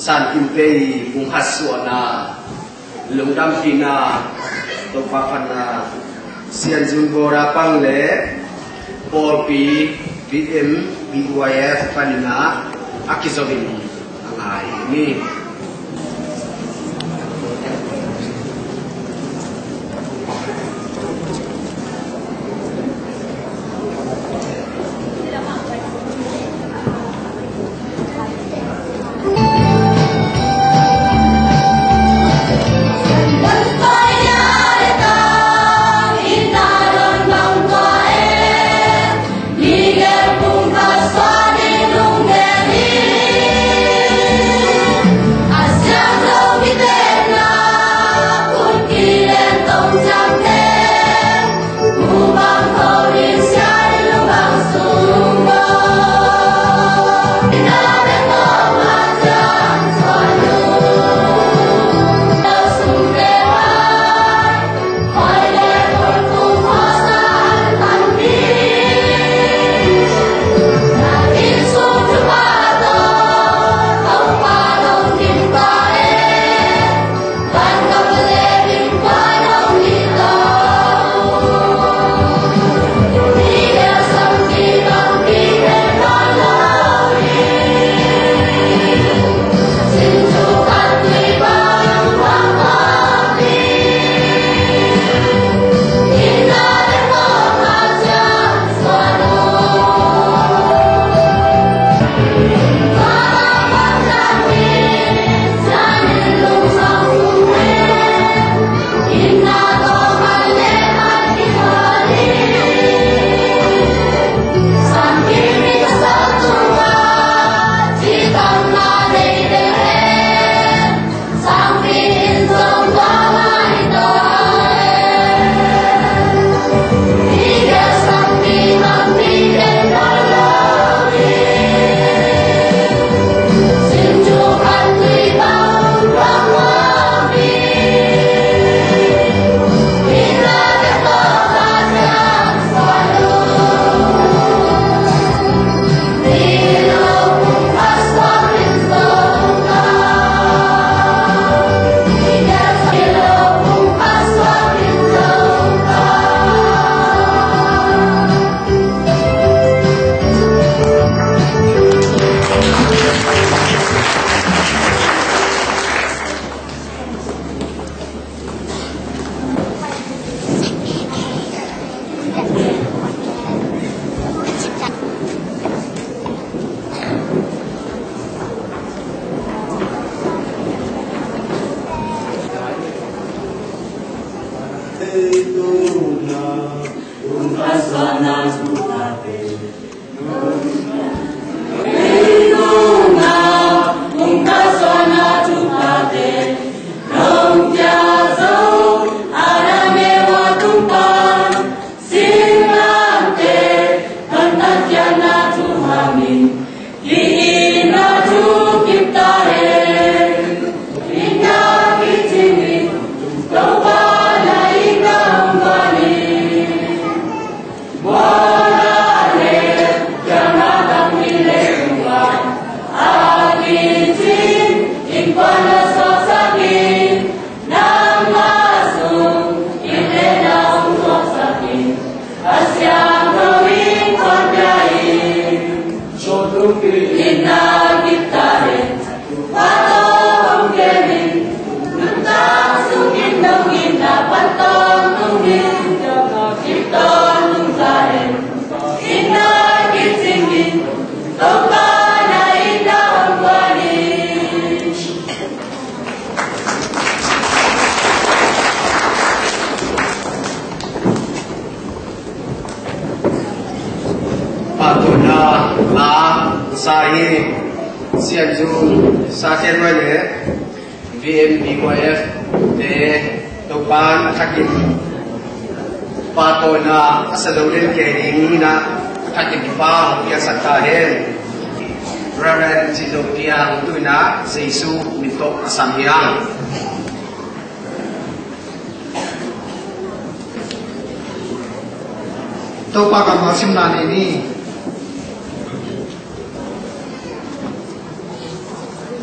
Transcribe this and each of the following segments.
san impei kung haswana lungdam pina to pakana sian junbora pangle porpi BM BYF panina akizovin angai ni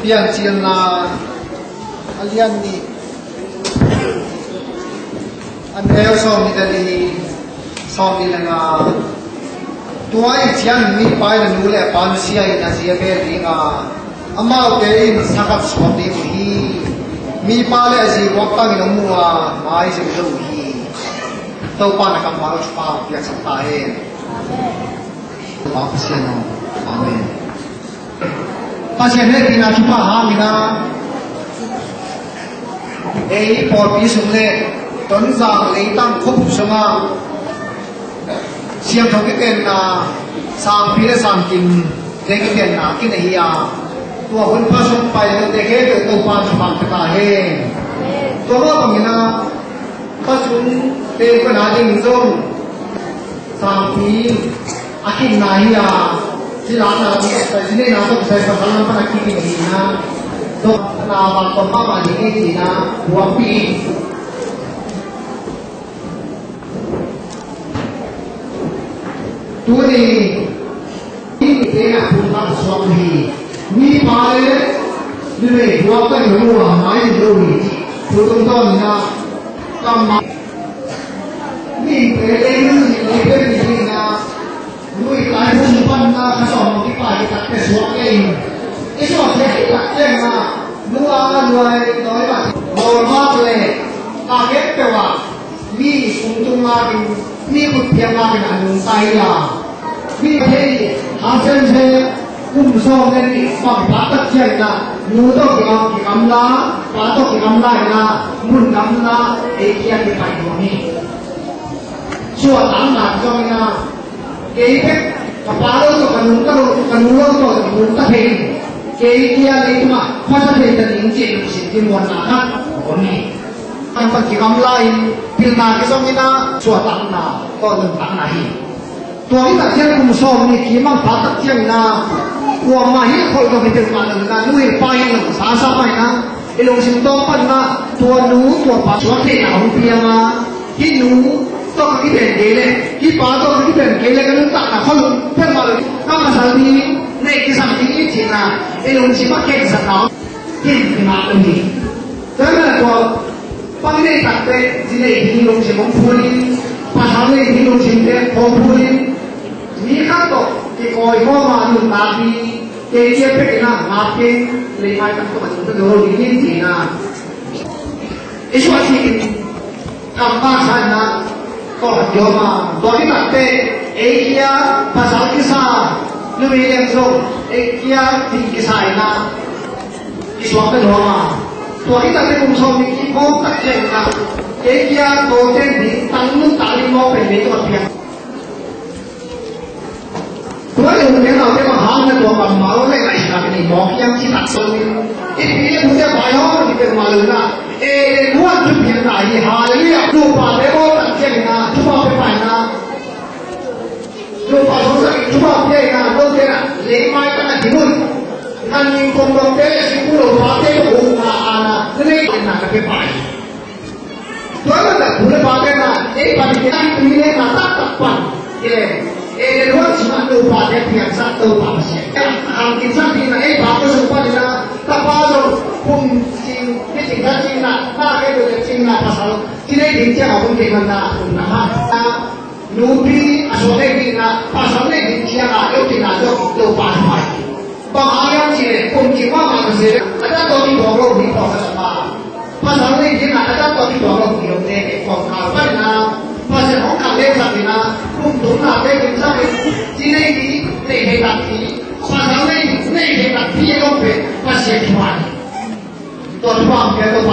pian chian na alian ni an eo som ni dali som ni nga tuai chian mi pai na nule pan sia ina sia be ri nga amau ke in sakap som ni hi mi pa le si wakta mi no muwa mai se lo hi to pa na kam ma pa pia sa ta he pa sia no amen pa sia ne ki na chu pa ha mi na ei por pi sum le ton za le tang khup sanga siam thong ke ken na sang pi le sang kim le ke ken na ki ne hi ya tua hun pa sum pai le te ke to pa chu pa ta he to ro mi na pa sum te ko na ding zong sang pi akin na hi ya si la na ni sa si ne na to sai pa halang pa na ki ni na to na ma ko pa ma ni ni na wa pi tu ni ke na pu pa so hi mi pa le ni le wa pa ni mo wa mai ni lo ni tu tong to ni na kam ma ni pe le ni le pe ni na lui cái vùng phân cái sòng cái bài đặt cái xuống cái sòng cái đặt trên là nuôi nuôi nói là bồi mát lệ ta ghép cáiว่ามีcùng chung làมีmột tiếng là cái ảnh tay làมีthế hàng chân thế cùng sòng cái gì bằng bát tất trên là nuôi đó cái cắm lá bát đó cái cắm lá là muốn cắm lá để kia cái bài của mình chùa tám là cho mình là cái kepala tu kanung tu kanung tak hei cái dia itu mah masa hei dan inci mesti warna kan ini yang bagi kamu lain pilna kesomina suatu na kau tentang nahi tuh kita jangan musuh ni kimang patak jangan na uang mahir kau tu kita malam na nuih payin sasa payin na ilong sintopan na tuh nu tuh pas suatu na rupiah na hinu to cái bền ghế này cái phá to cái bền ghế này cái tặng là không thêm vào các mà sao đi này cái sản phẩm ít thì là cái đồng chí bắt kẹt sản đó thì mà làm gì thế là có bằng này tặng cái gì này thì đồng chí cũng phui mà sao này thì đồng chí cái không phui ní khác đó thì coi có mà dùng ta thì cái kia cái nào ngáp cái lấy hai tặng cho chúng ta rồi thì thì là cái số thì cầm ba sản là còn nhiều mà đối với mặt tệ ấy kia pasal kisah lebih yang so ấy kia thì kisah na kisah cái đó mà đối với mặt tệ cũng so với cái phong cách trên na ấy kia đầu tiên thì tăng mức tăng lên một phần mấy cái mặt đối với người nào cái mà hàng cái đồ bằng máu này lại là cái gì một cái chỉ đặt xong ít cái cũng sẽ phải ho thì cái mà lớn là luôn chụp hiện tại thì hà lấy à chụp vào cái ô tận trên là chụp vào cái phải là chụp vào số sợi chụp vào cái là đâu thế là lấy mai cái này thì luôn anh nhìn cùng đồng cái là chỉ cú đầu phá cái của là lấy là cái phải đối với là cú đầu phá cái là cái phải cái anh nghĩ là tác tập bản cái luôn chỉ là đầu phá cái tiền sát đầu phá sẽ hàng tiền sát thì là cái phá cái số quan là tập bao rồi cùng cáiสิ่งที่จริงนะถ้าแค่ตัวจริงนะภาษาที่ได้ถึงจะเอาคนเก่งมันนะนะฮะนูบีอาศัยได้ดีนะภาษาได้ถึงเชียร์นะยกถึงนะยกตัวปานไปบางอย่างที่คนคิดว่ามันเสียอาจารย์ตัวที่บอกเราดีกว่าภาษาได้ถึงนะอาจารย์ตัวที่บอกเราเกี่ยวกับของข่าวไปนะภาษาของการเล่นสัตว์นะคุณถูกนะได้ถึงสัตว์ที่ได้ดีได้เหตุที่ภาษาได้เหตุที่ต้องเป็นภาษาที่ว่าตัวความแก่ตัว